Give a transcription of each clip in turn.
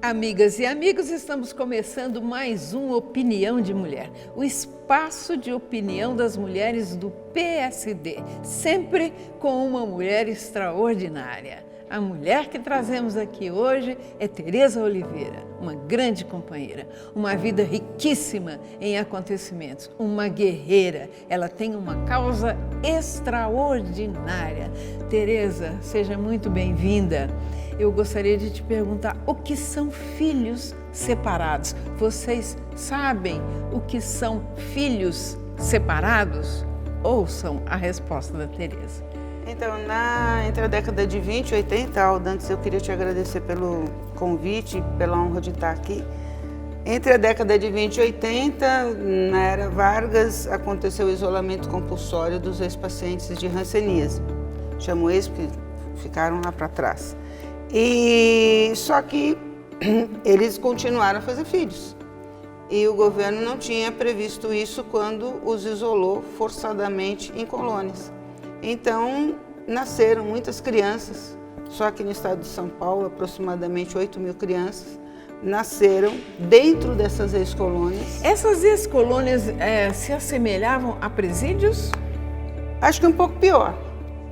Amigas e amigos, estamos começando mais um Opinião de Mulher, o espaço de opinião das mulheres do PSD, sempre com uma mulher extraordinária. A mulher que trazemos aqui hoje é Tereza Oliveira, uma grande companheira, uma vida riquíssima em acontecimentos, uma guerreira. Ela tem uma causa extraordinária. Tereza, seja muito bem-vinda. Eu gostaria de te perguntar o que são filhos separados. Vocês sabem o que são filhos separados? Ouçam a resposta da Tereza. Então, entre a década de 20 e 80, Alda, antes eu queria te agradecer pelo convite, pela honra de estar aqui. Entre a década de 20 e 80, na era Vargas, aconteceu o isolamento compulsório dos ex-pacientes de hanseníase. Chamo ex porque ficaram lá para trás. E só que eles continuaram a fazer filhos. E o governo não tinha previsto isso quando os isolou forçadamente em colônias. Então, nasceram muitas crianças, só que no estado de São Paulo, aproximadamente 8.000 crianças, nasceram dentro dessas ex-colônias. Essas ex-colônias se assemelhavam a presídios? Acho que um pouco pior,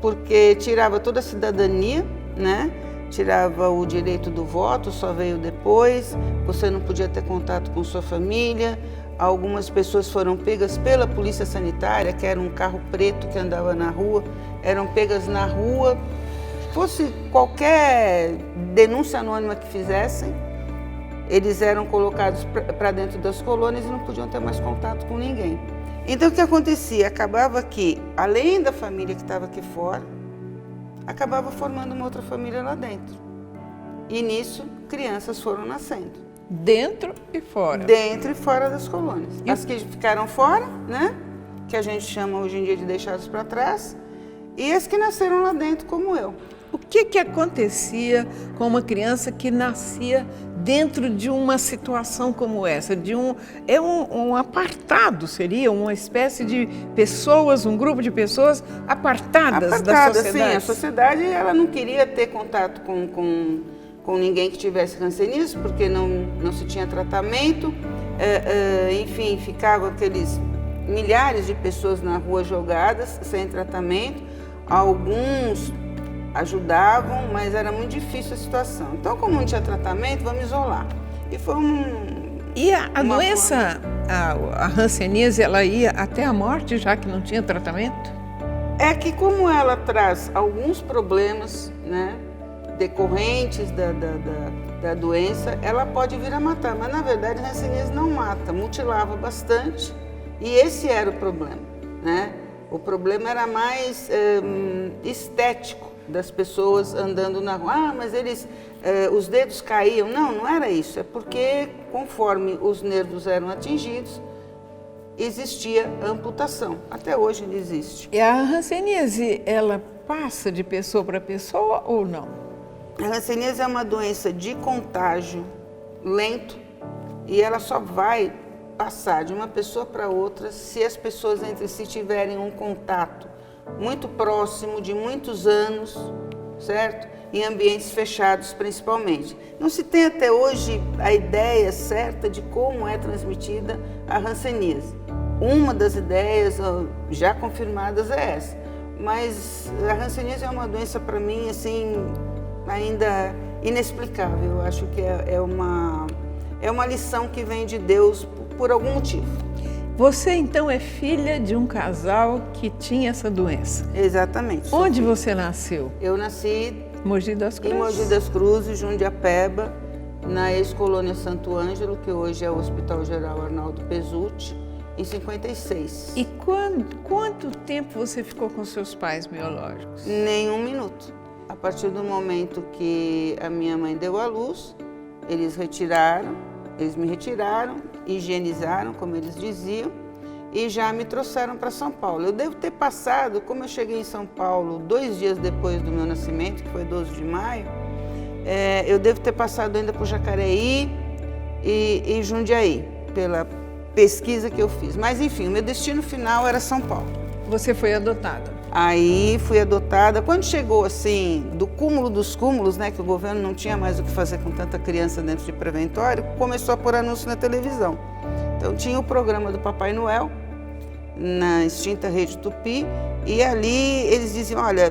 porque tirava toda a cidadania, né? Tirava o direito do voto, só veio depois, você não podia ter contato com sua família. Algumas pessoas foram pegas pela polícia sanitária, que era um carro preto que andava na rua, eram pegas na rua, fosse qualquer denúncia anônima que fizessem, eles eram colocados para dentro das colônias e não podiam ter mais contato com ninguém. Então o que acontecia? Acabava que, além da família que estava aqui fora, acabava formando uma outra família lá dentro. E nisso, crianças foram nascendo. Dentro e fora. Dentro e fora das colônias. As que ficaram fora, né? Que a gente chama hoje em dia de deixados para trás, e as que nasceram lá dentro, como eu. O que acontecia com uma criança que nascia dentro de uma situação como essa? Um apartado, seria uma espécie de pessoas, um grupo de pessoas apartadas da sociedade? Sim, a sociedade ela não queria ter contato com ninguém que tivesse hanseníase, porque não se tinha tratamento, enfim, ficavam aqueles milhares de pessoas na rua jogadas, sem tratamento, alguns ajudavam, mas era muito difícil a situação. Então, como não tinha tratamento, vamos isolar. E foi E a doença, a hanseníase, ela ia até a morte, já que não tinha tratamento? É que como ela traz alguns problemas, né, decorrentes da doença, ela pode vir a matar, mas na verdade a hanseníase não mata, mutilava bastante, e esse era o problema, né? O problema era mais estético, das pessoas andando na rua. Mas os dedos caíam. Não era isso, é porque conforme os nervos eram atingidos, existia amputação, até hoje ainda existe. E a hanseníase, ela passa de pessoa para pessoa ou não? A hanseníase é uma doença de contágio lento e ela só vai passar de uma pessoa para outra se as pessoas entre si tiverem um contato muito próximo, de muitos anos, certo? Em ambientes fechados principalmente. Não se tem até hoje a ideia certa de como é transmitida a hanseníase. Uma das ideias já confirmadas é essa, mas a hanseníase é uma doença para mim assim ainda inexplicável. Eu acho que é uma lição que vem de Deus por algum motivo. Você então é filha de um casal que tinha essa doença? Exatamente. Onde você nasceu? Eu nasci Mogi das Cruzes. Em Mogi das Cruzes, Jundiapeba, na ex-colônia Santo Ângelo, que hoje é o Hospital Geral Arnaldo Pesutti, em 56. E quanto tempo você ficou com seus pais biológicos? Nenhum minuto. A partir do momento que a minha mãe deu à luz, eles me retiraram, higienizaram, como eles diziam, e já me trouxeram para São Paulo. Eu devo ter passado, como eu cheguei em São Paulo 2 dias depois do meu nascimento, que foi 12 de maio, eu devo ter passado ainda por Jacareí e Jundiaí, pesquisa que eu fiz. Mas enfim, o meu destino final era São Paulo. Você foi adotada? Aí fui adotada. Quando chegou assim, do cúmulo dos cúmulos, né, que o governo não tinha mais o que fazer com tanta criança dentro de preventório, começou a pôr anúncio na televisão. Então tinha o programa do Papai Noel, na extinta Rede Tupi, e ali eles diziam, olha,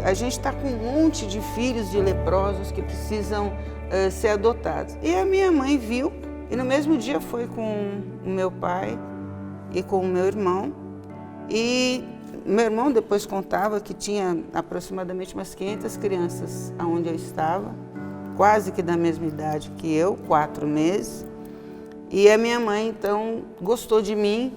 a gente está com um monte de filhos de leprosos que precisam ser adotados. E a minha mãe viu, e no mesmo dia foi com o meu pai e com o meu irmão, e meu irmão depois contava que tinha aproximadamente umas 500 crianças onde eu estava, quase que da mesma idade que eu, 4 meses. E a minha mãe, então, gostou de mim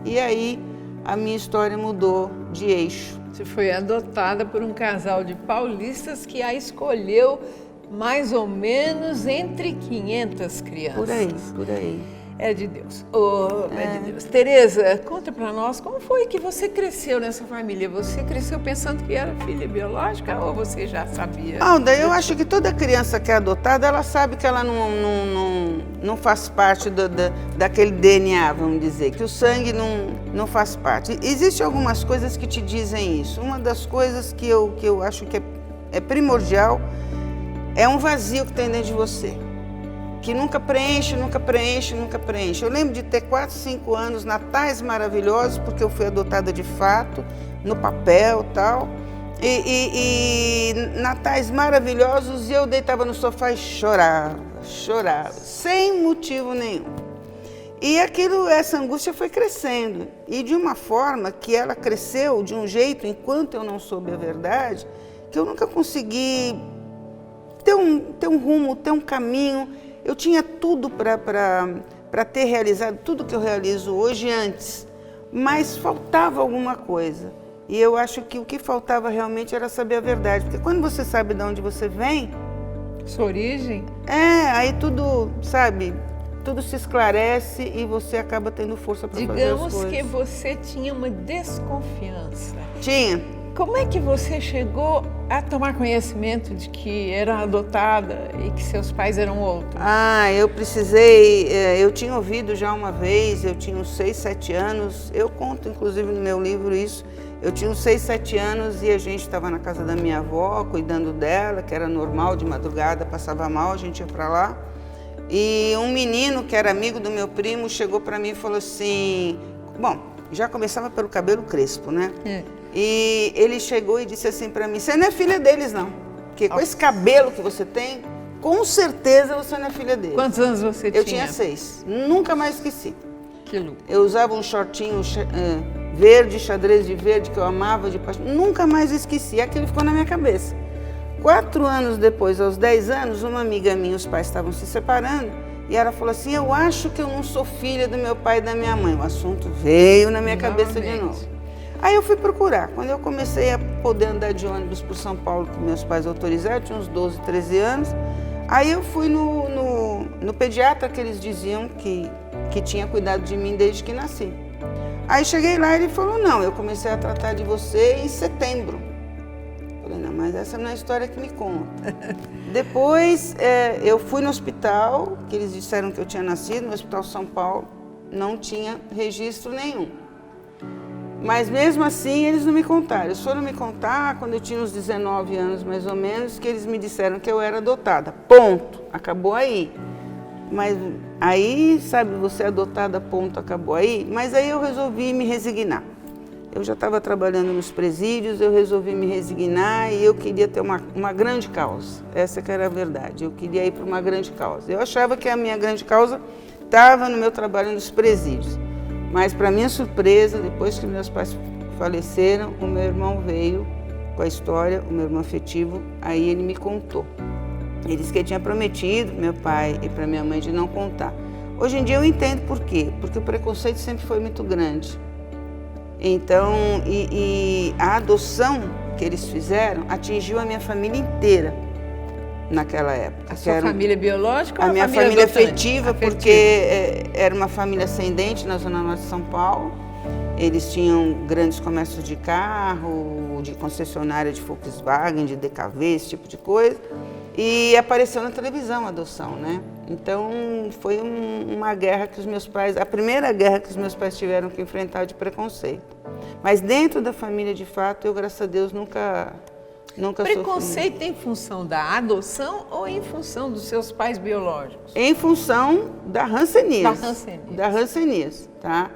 e aí a minha história mudou de eixo. Você foi adotada por um casal de paulistas que a escolheu mais ou menos entre 500 crianças. Por aí. É de Deus. É de Deus. Tereza, conta pra nós como foi que você cresceu nessa família? Você cresceu pensando que era filha biológica ou você já sabia? Alda, eu acho que toda criança que é adotada, ela sabe que ela não faz parte daquele DNA, vamos dizer, que o sangue não faz parte. Existem algumas coisas que te dizem isso. Uma das coisas que eu acho que é primordial é um vazio que tem dentro de você, que nunca preenche. Eu lembro de ter 4, 5 anos, natais maravilhosos, porque eu fui adotada de fato, no papel e tal, e natais maravilhosos, e eu deitava no sofá e chorava, sem motivo nenhum. E essa angústia foi crescendo, e de uma forma que ela cresceu de um jeito, enquanto eu não soube a verdade, que eu nunca consegui ter um rumo, ter um caminho. Eu tinha tudo para ter realizado tudo que eu realizo hoje antes, mas faltava alguma coisa. E eu acho que o que faltava realmente era saber a verdade, porque quando você sabe de onde você vem... Sua origem? Aí tudo, sabe, tudo se esclarece e você acaba tendo força para fazer as coisas. Digamos que você tinha uma desconfiança. Tinha. Como é que você chegou a tomar conhecimento de que era adotada e que seus pais eram outros? Eu tinha ouvido já uma vez, eu tinha uns 6, 7 anos, eu conto inclusive no meu livro isso, eu tinha uns 6, 7 anos e a gente estava na casa da minha avó, cuidando dela, que era normal, de madrugada, passava mal, a gente ia para lá. E um menino que era amigo do meu primo chegou para mim e falou assim, bom, já começava pelo cabelo crespo, né? E ele chegou e disse assim para mim, você não é filha deles não, porque com esse cabelo que você tem, com certeza você não é filha deles. Quantos anos você tinha? Eu tinha 6, nunca mais esqueci. Que louco. Eu usava um shortinho verde, xadrez de verde, que eu amava de paixão, nunca mais esqueci, aquilo ficou na minha cabeça. 4 anos depois, aos 10 anos, uma amiga minha, os pais estavam se separando, e ela falou assim, eu acho que eu não sou filha do meu pai e da minha mãe. O assunto veio na minha cabeça de novo. Aí eu fui procurar. Quando eu comecei a poder andar de ônibus por São Paulo, que meus pais autorizaram, tinha uns 12, 13 anos, aí eu fui no pediatra que eles diziam que tinha cuidado de mim desde que nasci. Aí cheguei lá e ele falou, não, eu comecei a tratar de você em setembro. Falei, não, mas essa não é a história que me conta. Depois eu fui no hospital, que eles disseram que eu tinha nascido, no Hospital São Paulo, não tinha registro nenhum. Mas mesmo assim eles não me contaram. Eles foram me contar quando eu tinha uns 19 anos mais ou menos, que eles me disseram que eu era adotada. Ponto. Acabou aí. Mas aí, sabe, você é adotada, ponto, acabou aí. Mas aí eu resolvi me resignar. Eu já estava trabalhando nos presídios, eu resolvi me resignar e eu queria ter uma grande causa. Essa que era a verdade. Eu queria ir para uma grande causa. Eu achava que a minha grande causa estava no meu trabalho nos presídios. Mas, para minha surpresa, depois que meus pais faleceram, o meu irmão veio com a história, o meu irmão afetivo, aí ele me contou. Ele disse que ele tinha prometido para meu pai e para minha mãe de não contar. Hoje em dia eu entendo por quê, porque o preconceito sempre foi muito grande. Então, a adoção que eles fizeram atingiu a minha família inteira naquela época. A sua família biológica ou a minha família afetiva, porque era uma família ascendente na Zona Norte de São Paulo. Eles tinham grandes comércios de carro, de concessionária de Volkswagen, de DKV, esse tipo de coisa. E apareceu na televisão a adoção, né? Então foi uma guerra que os meus pais, a primeira guerra que os meus pais tiveram que enfrentar de preconceito. Mas dentro da família, de fato, eu, graças a Deus, nunca sofri. Preconceito em função da adoção ou em função dos seus pais biológicos? Em função da hanseníase. Da hanseníase, tá?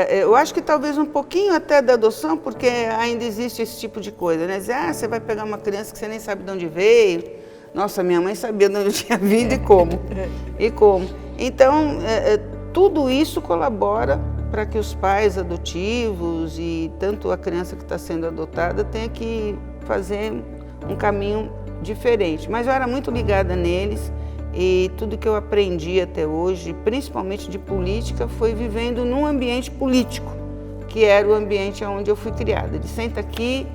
Eu acho que talvez um pouquinho até da adoção, porque ainda existe esse tipo de coisa, né? Dizer, você vai pegar uma criança que você nem sabe de onde veio. Nossa, minha mãe sabia de onde eu tinha vindo e como. E como. Então, tudo isso colabora para que os pais adotivos e tanto a criança que está sendo adotada tenha que fazer um caminho diferente. Mas eu era muito ligada neles e tudo que eu aprendi até hoje, principalmente de política, foi vivendo num ambiente político, que era o ambiente onde eu fui criada. De senta aqui,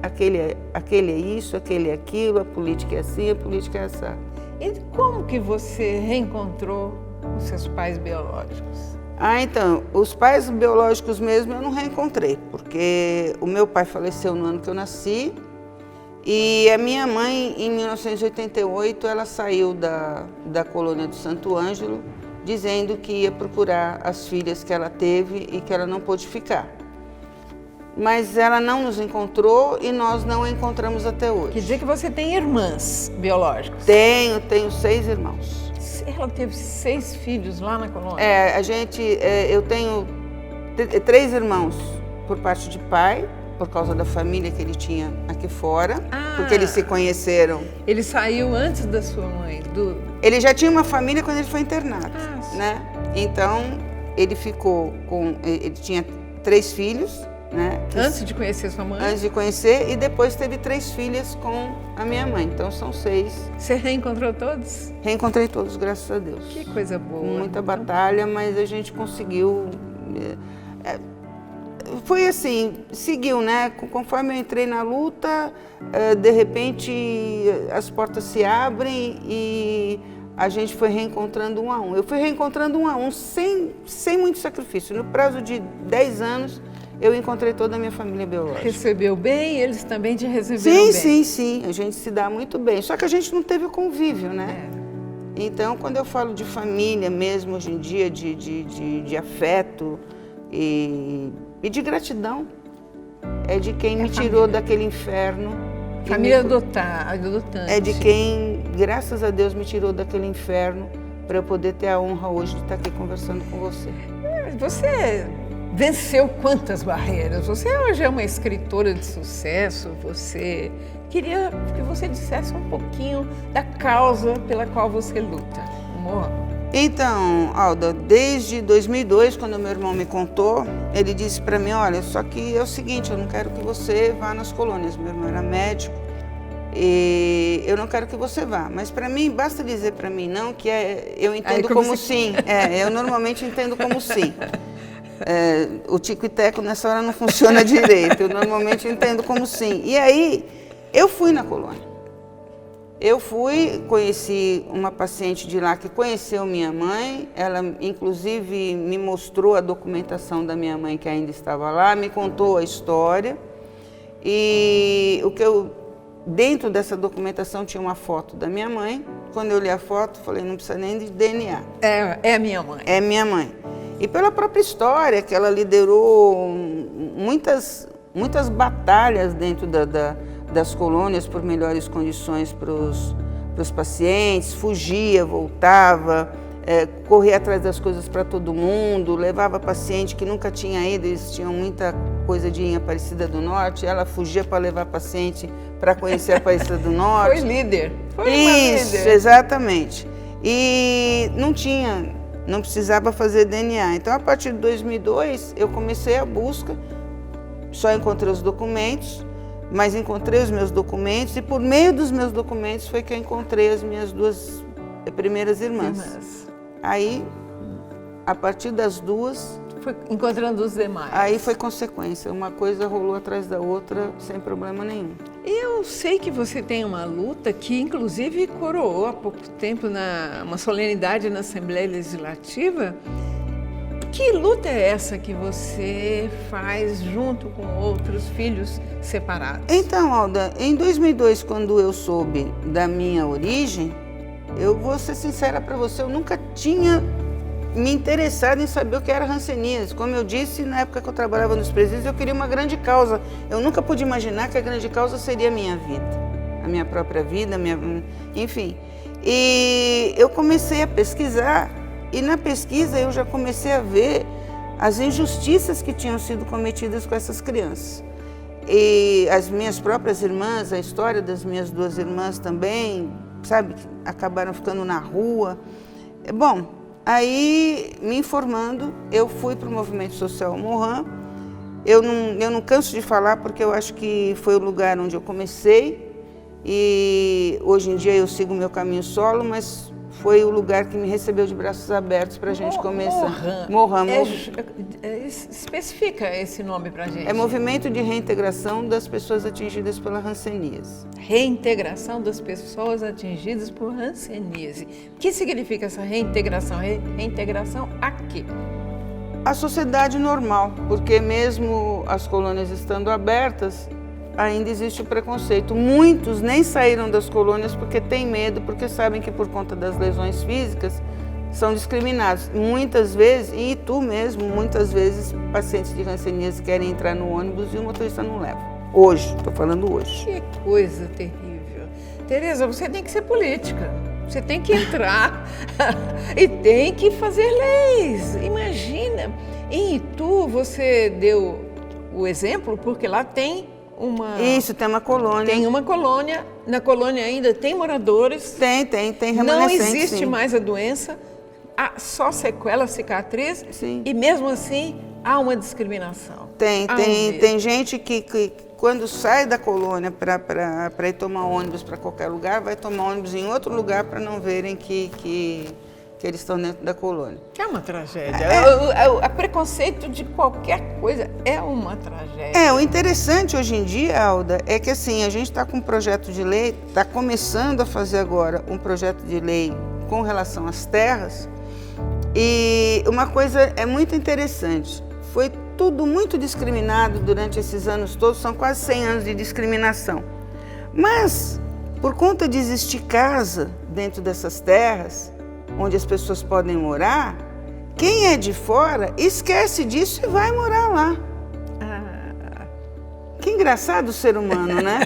aquele é isso, aquele é aquilo, a política é assim, a política é essa. E como que você reencontrou os seus pais biológicos? Então, os pais biológicos mesmo eu não reencontrei, porque o meu pai faleceu no ano que eu nasci e a minha mãe, em 1988, ela saiu da colônia do Santo Ângelo, dizendo que ia procurar as filhas que ela teve e que ela não pôde ficar. Mas ela não nos encontrou e nós não a encontramos até hoje. Quer dizer que você tem irmãs biológicas? Tenho 6 irmãos. Ela teve 6 filhos lá na colônia? Eu tenho 3 irmãos por parte de pai, por causa da família que ele tinha aqui fora, porque eles se conheceram. Ele saiu antes da sua mãe? Ele já tinha uma família quando ele foi internado, né? Então, ele tinha 3 filhos, né? Antes de conhecer sua mãe? Antes de conhecer, e depois teve 3 filhas com a minha mãe, então são 6. Você reencontrou todos? Reencontrei todos, graças a Deus. Que coisa boa. Muita batalha, mas a gente conseguiu. Foi assim, seguiu, né? Conforme eu entrei na luta, de repente as portas se abrem e a gente foi reencontrando um a um. Eu fui reencontrando um a um sem muito sacrifício. No prazo de 10 anos, eu encontrei toda a minha família biológica. Recebeu bem? Eles também te receberam bem? Sim. A gente se dá muito bem. Só que a gente não teve o convívio, né? Então, quando eu falo de família mesmo, hoje em dia, de afeto e de gratidão, é de quem me tirou daquele inferno. Família adotante. É de quem, graças a Deus, me tirou daquele inferno para eu poder ter a honra hoje de estar aqui conversando com você. Você venceu quantas barreiras? Você hoje é uma escritora de sucesso, queria que você dissesse um pouquinho da causa pela qual você luta. Amor. Então, Alda, desde 2002, quando meu irmão me contou, ele disse para mim, olha, só que é o seguinte, eu não quero que você vá nas colônias. Meu irmão era médico e eu não quero que você vá. Mas para mim, basta dizer para mim não, que eu entendo como sim. Eu normalmente entendo como sim. O tico e teco nessa hora não funciona direito, eu normalmente entendo como sim. E aí, eu fui na colônia. Conheci uma paciente de lá que conheceu minha mãe, ela inclusive me mostrou a documentação da minha mãe que ainda estava lá, me contou a história e dentro dessa documentação tinha uma foto da minha mãe. Quando eu li a foto, falei, não precisa nem de DNA. É a minha mãe. É minha mãe. E pela própria história, que ela liderou muitas batalhas dentro das colônias por melhores condições para os pacientes, fugia, voltava, corria atrás das coisas para todo mundo, levava paciente que nunca tinha ido, eles tinham muita coisa de ir em Aparecida do Norte, ela fugia para levar paciente para conhecer a Aparecida do Norte. Foi líder. Isso, exatamente. E não precisava fazer DNA. Então, a partir de 2002, eu comecei a busca, só encontrei os documentos, mas encontrei os meus documentos e por meio dos meus documentos foi que eu encontrei as minhas 2 primeiras irmãs. Aí, a partir das 2... Foi encontrando os demais. Aí foi consequência, uma coisa rolou atrás da outra sem problema nenhum. E eu sei que você tem uma luta que inclusive coroou há pouco tempo uma solenidade na Assembleia Legislativa Que luta é essa que você faz junto com outros filhos separados? Então, Alda, em 2002, quando eu soube da minha origem, eu vou ser sincera para você, eu nunca tinha me interessado em saber o que era hanseníase. Como eu disse, na época que eu trabalhava nos presídios, eu queria uma grande causa. Eu nunca pude imaginar que a grande causa seria a minha vida, a minha própria vida, enfim. E eu comecei a pesquisar, e na pesquisa eu já comecei a ver as injustiças que tinham sido cometidas com essas crianças. E as minhas próprias irmãs, a história das minhas duas irmãs também, sabe, acabaram ficando na rua. Bom, aí, me informando, eu fui para o Movimento Social Mohan. Eu não canso de falar porque eu acho que foi o lugar onde eu comecei e hoje em dia eu sigo o meu caminho solo, mas foi o lugar que me recebeu de braços abertos para a gente começar. Mohan. Especifica esse nome para a gente. É Movimento de Reintegração das Pessoas Atingidas pela Hanseníase. Reintegração das pessoas atingidas por hanseníase. O que significa essa reintegração? Reintegração a quê? A sociedade normal, porque mesmo as colônias estando abertas, ainda existe o preconceito. Muitos nem saíram das colônias porque têm medo, porque sabem que por conta das lesões físicas são discriminados. Muitas vezes, e tu mesmo, muitas vezes pacientes de hanseníase querem entrar no ônibus e o motorista não leva. Hoje, estou falando hoje. Que coisa terrível. Tereza, você tem que ser política. Você tem que entrar e tem que fazer leis. Imagina, em Itu você deu o exemplo porque lá tem Isso, tem uma colônia. Tem uma colônia, na colônia ainda tem moradores. Tem remanescentes. Não existe sim. mais a doença, há só sequela, cicatriz, sim. E mesmo assim há uma discriminação. Tem gente que quando sai da colônia para ir tomar ônibus para qualquer lugar, vai tomar ônibus em outro lugar para não verem que eles estão dentro da colônia. É uma tragédia. O preconceito de qualquer coisa é uma tragédia. O interessante hoje em dia, Alda, é que assim, a gente está com um projeto de lei, está começando a fazer agora um projeto de lei com relação às terras, e uma coisa é muito interessante, foi tudo muito discriminado durante esses anos todos, são quase 100 anos de discriminação. Mas, por conta de existir casa dentro dessas terras, onde as pessoas podem morar, quem é de fora esquece disso e vai morar lá. Que engraçado o ser humano, né?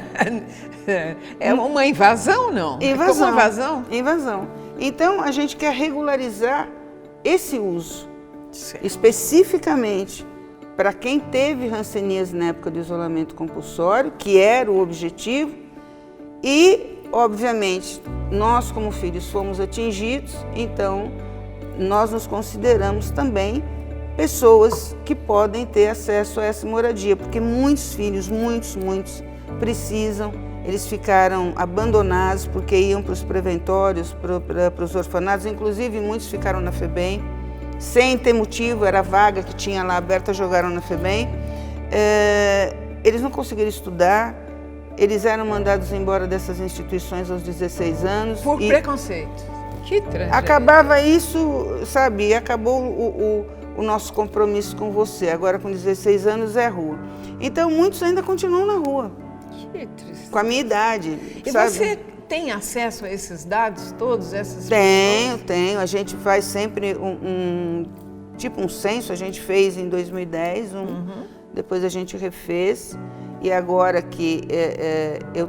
É uma invasão, não? Invasão. É como uma invasão? Invasão. Então, a gente quer regularizar esse uso, Certo. especificamente para quem teve hanseníase na época do isolamento compulsório, que era o objetivo, e, obviamente, nós como filhos fomos atingidos, então nós nos consideramos também pessoas que podem ter acesso a essa moradia, porque muitos filhos, muitos precisam, eles ficaram abandonados porque iam para os preventórios, para os orfanatos, inclusive muitos ficaram na FEBEM, sem ter motivo, era a vaga que tinha lá aberta, jogaram na FEBEM. Eles não conseguiram estudar, eles eram mandados embora dessas instituições aos 16 anos. Por preconceito. Que tragédia. Acabava isso, sabe, acabou o nosso compromisso com você. Agora com 16 anos é rua. Então muitos ainda continuam na rua. Que triste. Com a minha idade, e sabe? Você tem acesso a esses dados todos, essas Tenho. A gente faz sempre tipo um censo, a gente fez em 2010, depois a gente refez. E agora que eu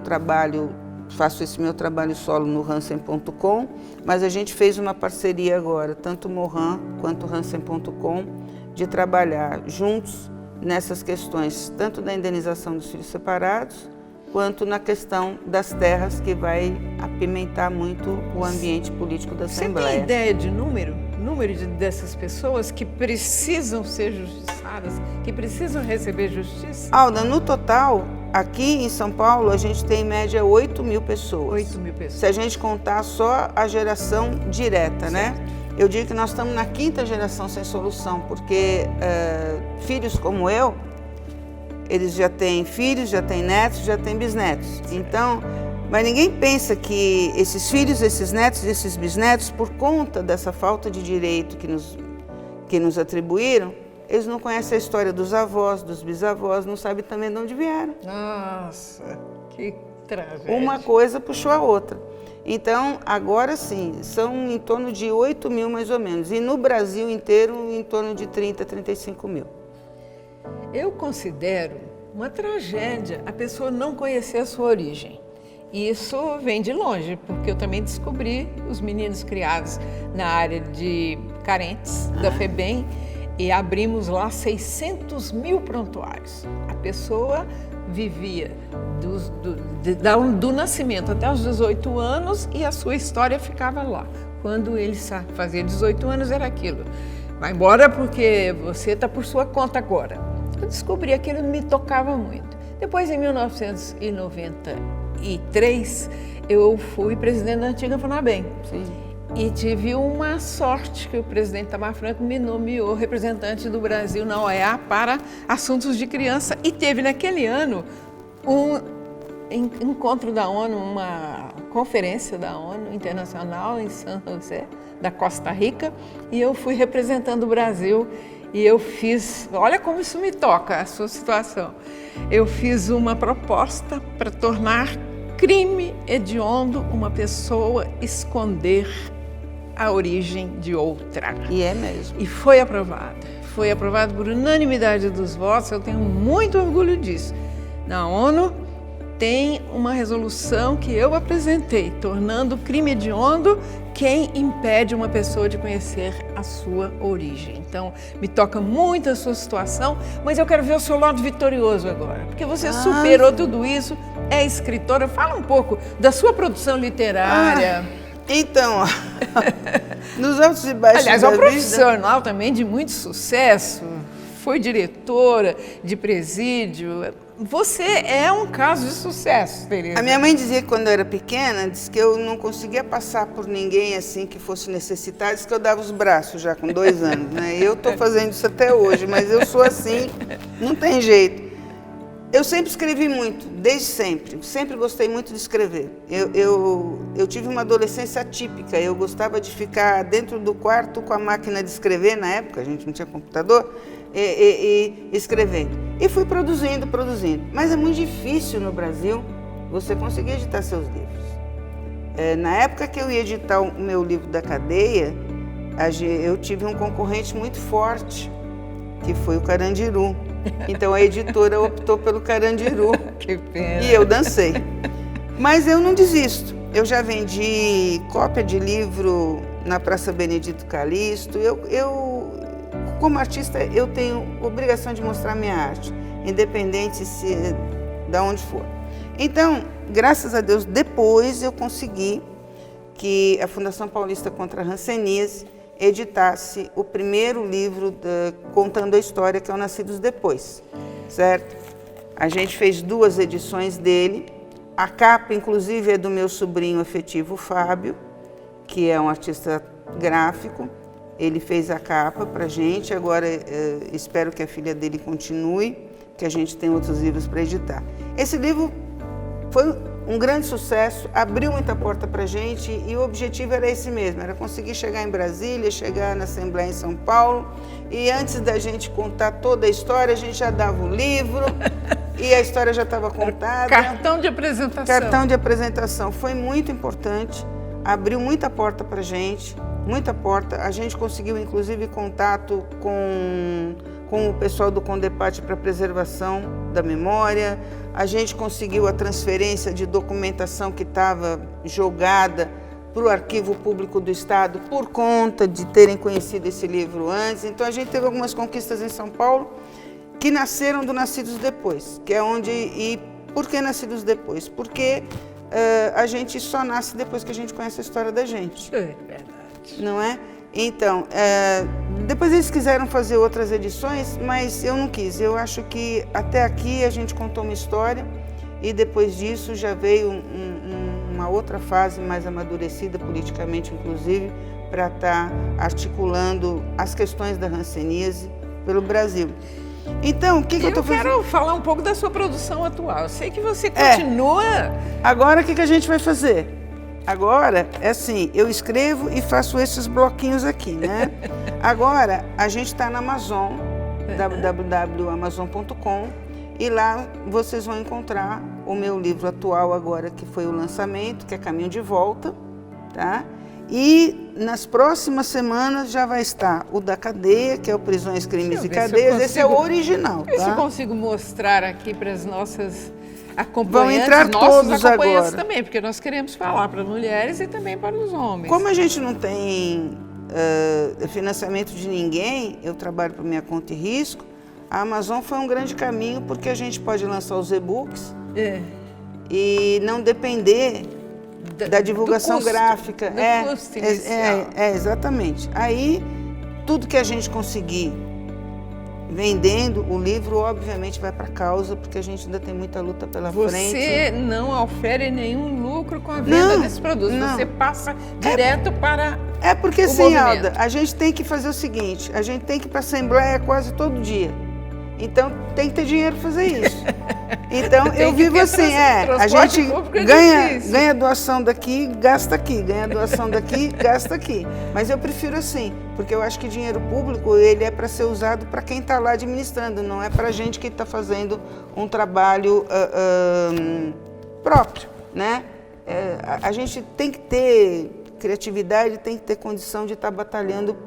faço esse meu trabalho solo no Hansen.com, mas a gente fez uma parceria agora, tanto o Mohan quanto o Hansen.com, de trabalhar juntos nessas questões, tanto da indenização dos filhos separados, quanto na questão das terras, que vai apimentar muito o ambiente político da Assembleia. Você tem ideia de número dessas pessoas que precisam ser justiçadas, que precisam receber justiça? Alda, no total, aqui em São Paulo, a gente tem em média 8.000 pessoas. 8.000 pessoas. Se a gente contar só a geração direta, certo, né? Eu digo que nós estamos na 5ª geração sem solução, porque filhos como eu, eles já têm filhos, já têm netos, já têm bisnetos. Então, mas ninguém pensa que esses filhos, esses netos, esses bisnetos, por conta dessa falta de direito que que nos atribuíram, eles não conhecem a história dos avós, dos bisavós, não sabem também de onde vieram. Nossa, que tragédia. Uma coisa puxou a outra. Então, agora sim, são em torno de 8 mil mais ou menos. E no Brasil inteiro, em torno de 30, 35 mil. Eu considero uma tragédia a pessoa não conhecer a sua origem. E isso vem de longe, porque eu também descobri os meninos criados na área de carentes da FEBEM e abrimos lá 600 mil prontuários. A pessoa vivia do nascimento até os 18 anos e a sua história ficava lá. Quando ele fazia 18 anos era aquilo. Vai embora porque você está por sua conta agora. Eu descobri que aquilo me tocava muito. Depois, em 1993, eu fui presidente da antiga FUNABEM. Sim. E tive uma sorte que o presidente Itamar Franco me nomeou representante do Brasil na OEA para assuntos de criança. E teve naquele ano um encontro da ONU, uma conferência da ONU Internacional em São José, da Costa Rica, e eu fui representando o Brasil. E eu fiz, olha como isso me toca, a sua situação. Eu fiz uma proposta para tornar crime hediondo uma pessoa esconder a origem de outra. E é mesmo. E foi aprovada. Foi aprovada por unanimidade dos votos, eu tenho muito orgulho disso. Na ONU tem uma resolução que eu apresentei, tornando crime hediondo quem impede uma pessoa de conhecer a sua origem. Então, me toca muito a sua situação, mas eu quero ver o seu lado vitorioso agora, porque você superou tudo isso, é escritora. Fala um pouco da sua produção literária. Então, nos altos e baixos aliás, da é um vida... profissional também de muito sucesso, foi diretora de presídio. Você é um caso de sucesso, Tereza. A minha mãe dizia que quando eu era pequena, disse que eu não conseguia passar por ninguém assim que fosse necessitado, disse que eu dava os braços já com 2 anos, né? Eu estou fazendo isso até hoje, mas eu sou assim, não tem jeito. Eu sempre escrevi muito, desde sempre gostei muito de escrever. Eu tive uma adolescência atípica, eu gostava de ficar dentro do quarto com a máquina de escrever, na época a gente não tinha computador, e escrevendo. E fui produzindo. Mas é muito difícil no Brasil você conseguir editar seus livros. Na época que eu ia editar o meu livro da cadeia, eu tive um concorrente muito forte, que foi o Carandiru. Então a editora optou pelo Carandiru. Que pena. E eu dancei. Mas eu não desisto. Eu já vendi cópia de livro na Praça Benedito Calixto. Como artista, eu tenho obrigação de mostrar minha arte, independente de onde for. Então, graças a Deus, depois eu consegui que a Fundação Paulista contra a Hanseníase editasse o primeiro livro contando a história, que é o Nascidos Depois, certo? A gente fez 2 edições dele. A capa, inclusive, é do meu sobrinho afetivo, Fábio, que é um artista gráfico. Ele fez a capa para a gente, agora espero que a filha dele continue, que a gente tem outros livros para editar. Esse livro foi um grande sucesso, abriu muita porta para a gente e o objetivo era esse mesmo, era conseguir chegar em Brasília, chegar na Assembleia em São Paulo e antes da gente contar toda a história, a gente já dava o livro e a história já estava contada. Cartão de apresentação. Cartão de apresentação, foi muito importante, abriu muita porta para a gente. Muita porta. A gente conseguiu, inclusive, contato com o pessoal do Condepate para a preservação da memória. A gente conseguiu a transferência de documentação que estava jogada para o Arquivo Público do Estado por conta de terem conhecido esse livro antes. Então, a gente teve algumas conquistas em São Paulo que nasceram do Nascidos Depois, que é onde... E por que Nascidos Depois? Porque a gente só nasce depois que a gente conhece a história da gente. É verdade. Não é? Então, depois eles quiseram fazer outras edições, mas eu não quis. Eu acho que até aqui a gente contou uma história e depois disso já veio uma outra fase mais amadurecida, politicamente inclusive, para estar articulando as questões da hanseníase pelo Brasil. Então, o que eu estou fazendo? Eu quero falar um pouco da sua produção atual. Eu sei que você continua... Agora, o que a gente vai fazer? Agora, é assim, eu escrevo e faço esses bloquinhos aqui, né? Agora, a gente está na Amazon, www.amazon.com, e lá vocês vão encontrar o meu livro atual agora, que foi o lançamento, que é Caminho de Volta, tá? E nas próximas semanas já vai estar o da cadeia, que é o Prisões, Crimes e Cadeias. Esse é o original, tá? Se eu consigo mostrar aqui para as nossas acompanhantes, vão entrar todos agora também, porque nós queremos falar para as mulheres e também para os homens. Como a gente não tem financiamento de ninguém, eu trabalho por minha conta e risco, a Amazon foi um grande caminho, porque a gente pode lançar os e-books e não depender da divulgação gráfica. Custo inicial. Exatamente. Aí, tudo que a gente conseguir vendendo o livro, obviamente vai para a causa, porque a gente ainda tem muita luta pela frente. Você não ofere nenhum lucro com a venda desses produtos, você passa direto para porque assim, Alda, a gente tem que fazer o seguinte, a gente tem que ir para a Assembleia quase todo dia. Então, tem que ter dinheiro para fazer isso. Então, eu vivo assim, a gente ganha doação daqui, gasta aqui, ganha doação daqui, gasta aqui. Mas eu prefiro assim, porque eu acho que dinheiro público, ele é para ser usado para quem está lá administrando, não é para a gente que está fazendo um trabalho próprio, né? A gente tem que ter criatividade, tem que ter condição de estar batalhando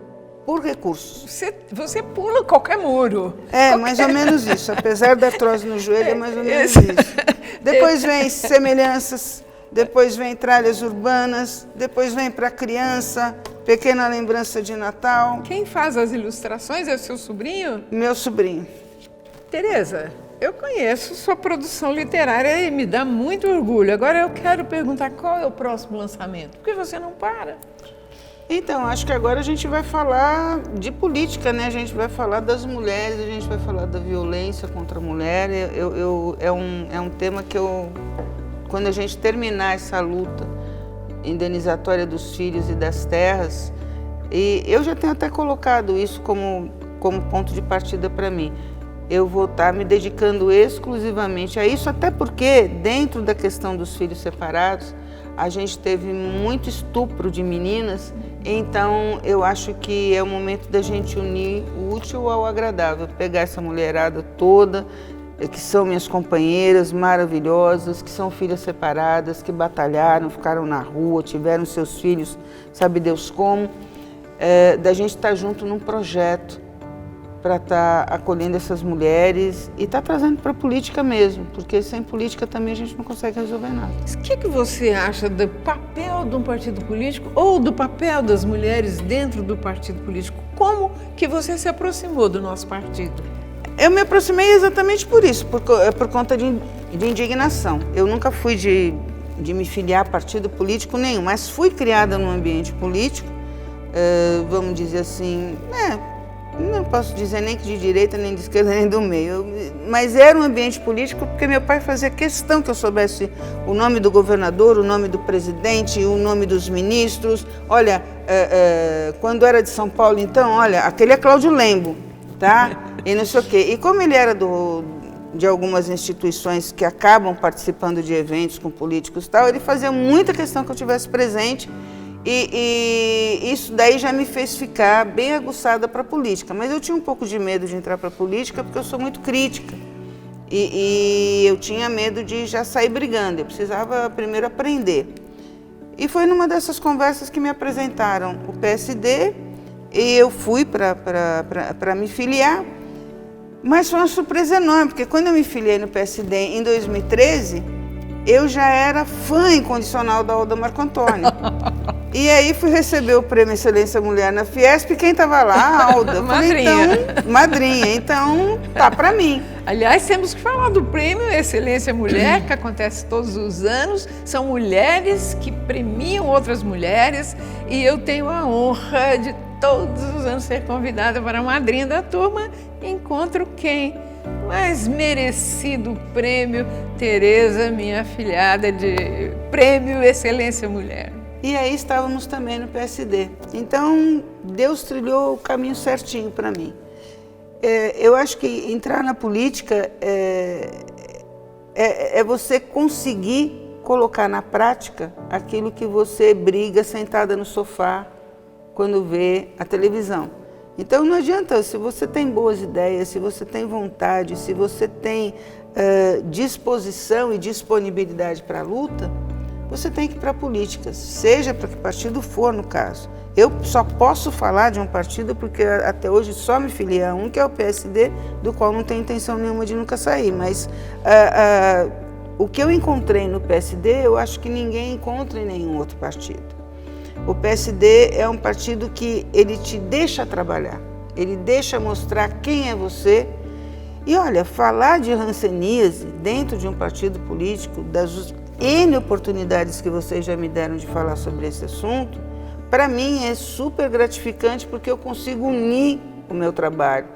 por recursos. Você pula qualquer muro. Mais ou menos isso. Apesar da artrose no joelho, é mais ou menos isso. Depois vem semelhanças, depois vem tralhas urbanas, depois vem para criança, pequena lembrança de Natal. Quem faz as ilustrações é o seu sobrinho? Meu sobrinho. Tereza, eu conheço sua produção literária e me dá muito orgulho. Agora eu quero perguntar qual é o próximo lançamento, porque você não para. Então, acho que agora a gente vai falar de política, né? A gente vai falar das mulheres, a gente vai falar da violência contra a mulher. É um tema que quando a gente terminar essa luta indenizatória dos filhos e das terras, e eu já tenho até colocado isso como ponto de partida para mim. Eu vou estar me dedicando exclusivamente a isso, até porque dentro da questão dos filhos separados, a gente teve muito estupro de meninas, então eu acho que é o momento da gente unir o útil ao agradável, pegar essa mulherada toda, que são minhas companheiras maravilhosas, que são filhas separadas, que batalharam, ficaram na rua, tiveram seus filhos, sabe Deus como, da gente estar junto num projeto para estar acolhendo essas mulheres e estar trazendo para a política mesmo, porque sem política também a gente não consegue resolver nada. O que você acha do papel de um partido político ou do papel das mulheres dentro do partido político? Como que você se aproximou do nosso partido? Eu me aproximei exatamente por isso, por conta de indignação. Eu nunca fui de me filiar a partido político nenhum, mas fui criada num ambiente político, vamos dizer assim, não posso dizer nem que de direita, nem de esquerda, nem do meio, mas era um ambiente político porque meu pai fazia questão que eu soubesse o nome do governador, o nome do presidente, o nome dos ministros. Olha, quando era de São Paulo, então, olha, aquele é Cláudio Lembo, tá? E não sei o quê. E como ele era de algumas instituições que acabam participando de eventos com políticos e tal, ele fazia muita questão que eu estivesse presente. E isso daí já me fez ficar bem aguçada para a política. Mas eu tinha um pouco de medo de entrar para a política porque eu sou muito crítica. E eu tinha medo de já sair brigando. Eu precisava primeiro aprender. E foi numa dessas conversas que me apresentaram o PSD e eu fui para me filiar. Mas foi uma surpresa enorme, porque quando eu me filiei no PSD em 2013, eu já era fã incondicional da Alda Marco Antônio. E aí fui receber o Prêmio Excelência Mulher na Fiesp, e quem estava lá? A Alda. Madrinha. Falei, então, madrinha, então tá para mim. Aliás, temos que falar do Prêmio Excelência Mulher, que acontece todos os anos. São mulheres que premiam outras mulheres e eu tenho a honra de todos os anos ser convidada para a madrinha da turma. Encontro quem? Mais merecido prêmio, Tereza, minha afilhada de Prêmio Excelência Mulher. E aí estávamos também no PSD. Então, Deus trilhou o caminho certinho para mim. Eu acho que entrar na política é você conseguir colocar na prática aquilo que você briga sentada no sofá quando vê a televisão. Então não adianta, se você tem boas ideias, se você tem vontade, se você tem disposição e disponibilidade para a luta, você tem que ir para a política, seja para que partido for no caso. Eu só posso falar de um partido porque até hoje só me filiei a um, que é o PSD, do qual não tenho intenção nenhuma de nunca sair. Mas o que eu encontrei no PSD, eu acho que ninguém encontra em nenhum outro partido. O PSD é um partido que ele te deixa trabalhar, ele deixa mostrar quem é você. E olha, falar de hanseníase dentro de um partido político, das N oportunidades que vocês já me deram de falar sobre esse assunto, para mim é super gratificante porque eu consigo unir o meu trabalho.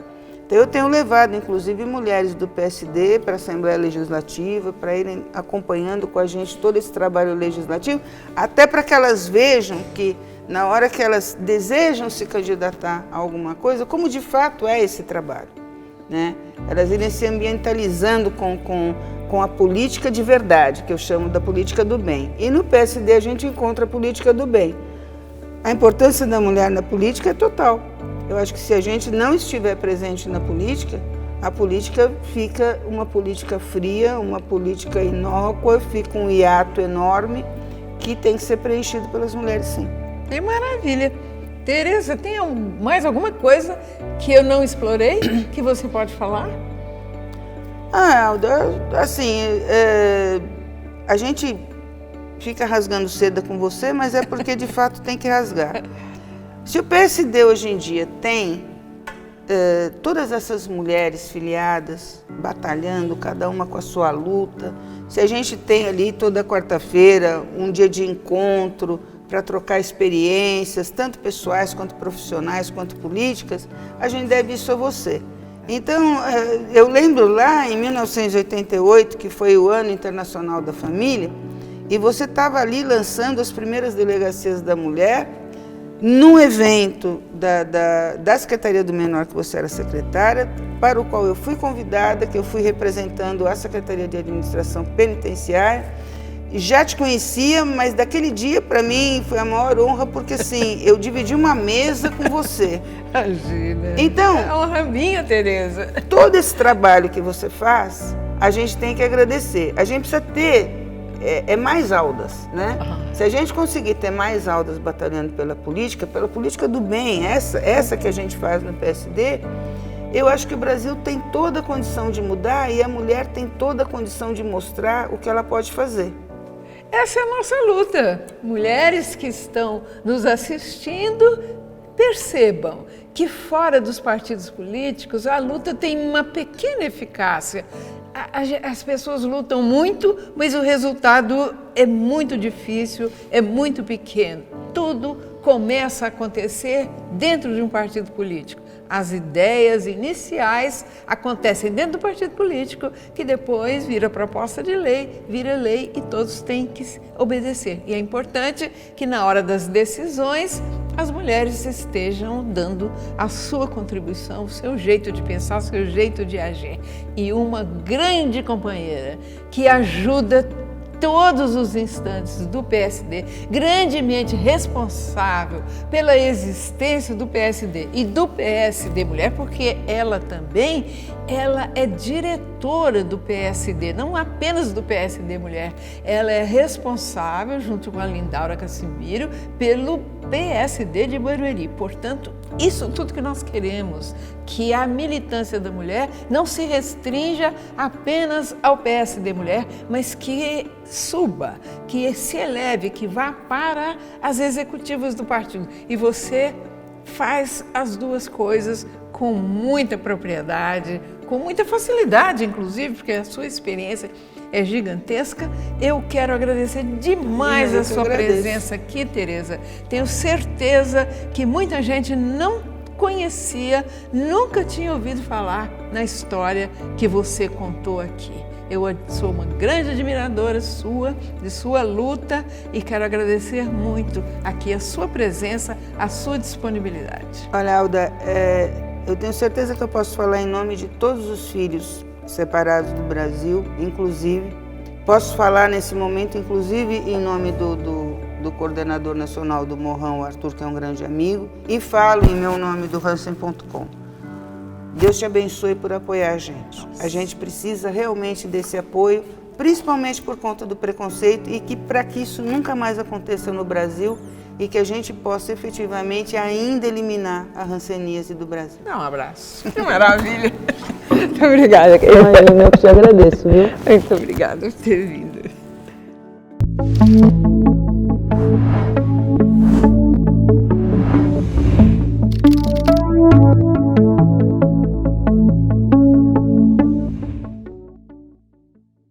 Então eu tenho levado, inclusive, mulheres do PSD para a Assembleia Legislativa, para irem acompanhando com a gente todo esse trabalho legislativo, até para que elas vejam que, na hora que elas desejam se candidatar a alguma coisa, como de fato é esse trabalho, né? Elas irem se ambientalizando com a política de verdade, que eu chamo da política do bem. E no PSD a gente encontra a política do bem. A importância da mulher na política é total. Eu acho que se a gente não estiver presente na política, a política fica uma política fria, uma política inócua, fica um hiato enorme que tem que ser preenchido pelas mulheres, sim. Que maravilha! Tereza, tem mais alguma coisa que eu não explorei que você pode falar? Alda, assim, a gente fica rasgando seda com você, mas é porque de fato tem que rasgar. Se o PSD hoje em dia tem todas essas mulheres filiadas, batalhando, cada uma com a sua luta, se a gente tem ali toda quarta-feira um dia de encontro para trocar experiências, tanto pessoais quanto profissionais, quanto políticas, a gente deve isso a você. Então, eu lembro lá em 1988, que foi o Ano Internacional da Família, e você estava ali lançando as primeiras delegacias da mulher, num evento da Secretaria do Menor, que você era secretária, para o qual eu fui convidada, que eu fui representando a Secretaria de Administração Penitenciária. Já te conhecia, mas daquele dia, para mim, foi a maior honra, porque assim, eu dividi uma mesa com você. Imagina. Então, é uma honra minha, Tereza. Todo esse trabalho que você faz, a gente tem que agradecer. A gente precisa ter mais Aldas, né? Se a gente conseguir ter mais Aldas batalhando pela política do bem, essa que a gente faz no PSD, eu acho que o Brasil tem toda a condição de mudar e a mulher tem toda a condição de mostrar o que ela pode fazer. Essa é a nossa luta. Mulheres que estão nos assistindo, percebam que fora dos partidos políticos a luta tem uma pequena eficácia. As pessoas lutam muito, mas o resultado é muito difícil, é muito pequeno. Tudo começa a acontecer dentro de um partido político. As ideias iniciais acontecem dentro do partido político, que depois vira proposta de lei, vira lei e todos têm que obedecer. E é importante que na hora das decisões as mulheres estejam dando a sua contribuição, o seu jeito de pensar, o seu jeito de agir. E uma grande companheira que ajuda todos os instantes do PSD, grandemente responsável pela existência do PSD e do PSD Mulher, porque ela é diretora do PSD, não apenas do PSD Mulher, ela é responsável, junto com a Lindaura Cassimiro, pelo PSD de Barueri. Portanto, isso tudo que nós queremos, que a militância da mulher não se restrinja apenas ao PSD Mulher, mas que suba, que se eleve, que vá para as executivas do partido. E você faz as duas coisas com muita propriedade, com muita facilidade, inclusive, porque a sua experiência é gigantesca. Eu quero agradecer demais a sua presença aqui, Tereza. Tenho certeza que muita gente não conhecia, nunca tinha ouvido falar na história que você contou aqui. Eu sou uma grande admiradora sua, de sua luta, e quero agradecer muito aqui a sua presença, a sua disponibilidade. Olha, Alda, eu tenho certeza que eu posso falar em nome de todos os filhos separados do Brasil, inclusive, Posso falar nesse momento, inclusive, em nome do coordenador nacional do Morrão, Arthur, que é um grande amigo, e falo em meu nome do Hansen.com. Deus te abençoe por apoiar a gente. A gente precisa realmente desse apoio, principalmente por conta do preconceito, e que para que isso nunca mais aconteça no Brasil e que a gente possa efetivamente ainda eliminar a hanseníase do Brasil. Dá um abraço. Que maravilha. Muito obrigada. Eu que te agradeço, viu? Muito obrigada por ter vindo.